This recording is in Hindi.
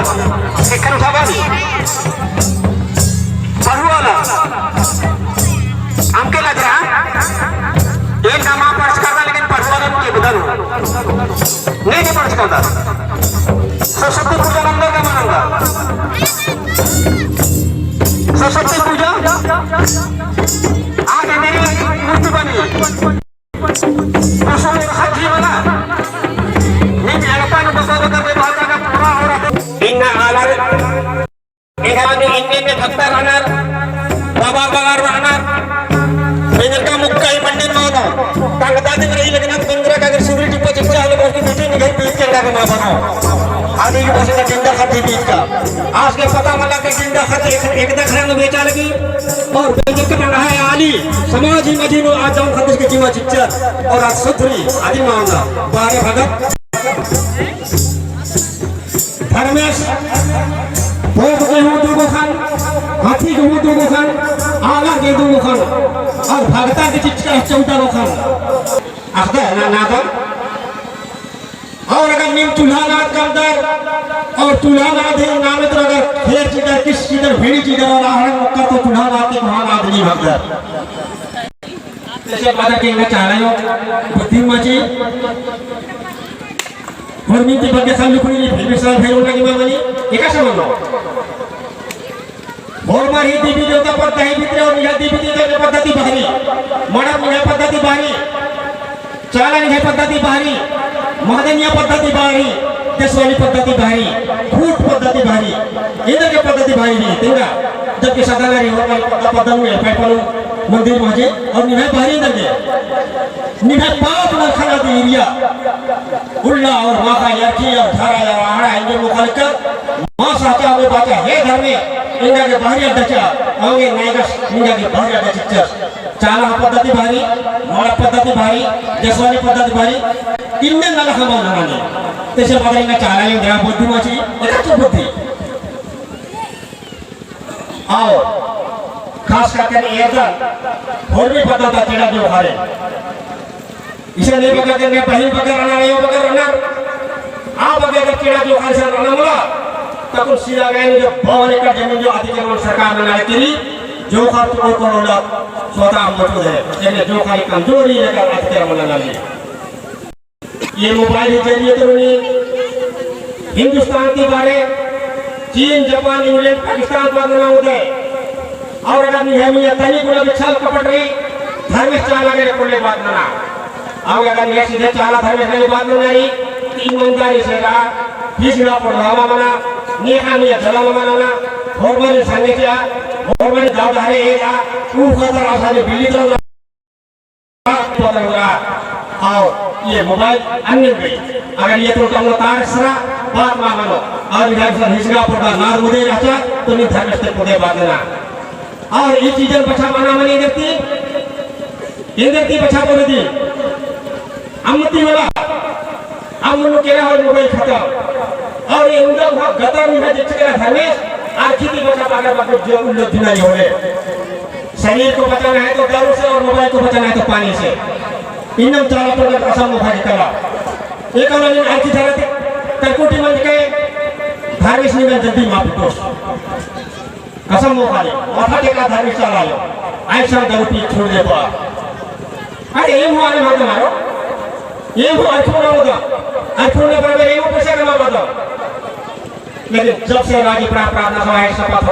मांगा शिक्षण उठा बानी पढ़ुआला हमके लग रहा एक नाम पढ़ करता लेकिन पढ़ुआला के बदल नहीं पढ़ करता सरस्वती पूजा मंदिर का मानूंगा सरस्वती पूजा आगे मेरी मूर्ति बनी हाथी बना नहीं आता ना बता बात का पूरा हो रहा इन आलर एखादी इनने भक्त राहणार बाबा बगार राहणार बेनका मुक्काई पंडित मानो ताकदादी रही लेकिन अब केंद्र का अगर सिगरेट पर चिपका है बस की मीटिंग नहीं पीट के लगा ना बनाओ आदि की बस का जिंदा खाती बीच का आज के पता वाला के जिंदा खाती एक दखरा में बेचा लगी और बेच के रहा है आली समाज ही मजीनो आज जाऊं खातिर के जीवा चिच्चर और आज सुधरी आदि मांगा बारे भगत धर्मेश भोग के हूँ दो खान हाथी के हूँ दो खान आला के दो खान और भगता के चिच्चर 14 खान आखदा है ना तो और अगर नीम चूल्हा नाथ का अंदर और चूल्हा नाथ है नाम तो अगर खेर चीज़ किस चीज़ भेड़ी चीज़ और आहरण मुक्का तो चूल्हा नाथ के महान आदमी भगता जैसे बात कहना चाह रहे हो बुद्धि मची और मीठी बग्गे साल लुकड़ी फिर साल फिर उनका की मामली एक ऐसा मानो और मारी देवी देवता पर दही भीतर और निहा देवी देवता पद्धति बाहरी मड़ा निहा पद्धति बाहरी चाला निहा पद्धति बाहरी महादनिया पद्धति बाहरी देशवाली पद्धति बाहरी खूट पद्धति बाहरी इधर के पद्धति बाहरी नहीं तेरा जबकि सदाला री और पद्धति में पैपल मंदिर मजे और निहा बाहरी इधर के निहा पाप न खाना दी एरिया उल्ला और माखा याकी और धारा या आड़ा इनके मुखालिक माँ साचा हमें बाचा है घर में इंडिया के बाहरी अध्यक्षा आगे नायकस इंडिया के बाहरी अध्यक्षा चाला पद्धति बाहरी मड़ा पद्धति बाहरी देशवाली पद्धति बाहरी इनमें न लखा माना नहीं तेरे बगल में चाला ये ग्राम बुद्धि माची एक अच्छी बुद्धि आओ खास करके एयरटेल और भी पता था तेरा जो हारे इसे नहीं पकड़ देंगे पहले पकड़ रहना नहीं पकड़ रहना आप अगर तेरा जो हारे से रहना बोला तब उस सीधा गए जो भवन का जमीन जो अधिकार सरकार ने लाए तेरी जो खास को करोड़ा स्वतः मौजूद है यानी जो खाली कमजोरी है का अधिकार बनाना नहीं ये मोबाइल के जरिए तो नहीं हिंदुस्तान के बारे चीन जापान इंग्लैंड पाकिस्तान बदलना होता है और अगर नहीं है तनी को विशाल कपट रही धर्मेश चाला के कोले बात ना अब अगर ये सीधे चाला धर्मेश के बात नहीं रही तीन मंदारी से रहा हिजड़ा पर हवा बना नेहा ने जला मनाना फॉर्मल संगे किया फॉर्मल दाव धारे एगा ऊपर का रास्ता जो बिल्ली तो पता होगा और ये मोबाइल अन्य गई अगर ये तो कम तार सरा बात मानो और इधर से हिजड़ा पर नार मुझे अच्छा तो नहीं धर्म से पुदे बात ना और ये चीजें बचा बना मनी देखती ये देखती बचा बोल दी अम्मती वाला अब उन्होंने क्या और मोबाइल खत्म और ये उनका गतर में जिसके धर्मेश आर्थिक बचा पाकर बाकी जो उल्लेख नहीं हो रहे शरीर को बचाना है तो दारू से और मोबाइल को बचाना है तो पानी से इनम चाला तो असम मुखा निकला एक और दिन आर्थिक धरती तरकुटी मंच के धार्मिक निगम जल्दी माफी दोष असम मुखा ने माथा टेका धार्मिक चाला लो ऐसा दारू पी छोड़ दे पा अरे ये हुआ नहीं मालूम मारो ये हुआ अर्थों ना होगा अर्थों ने पर मेरे को पैसा कमा पाता लेकिन जब से राजी प्राप्त प्रार्थना सभा शपथ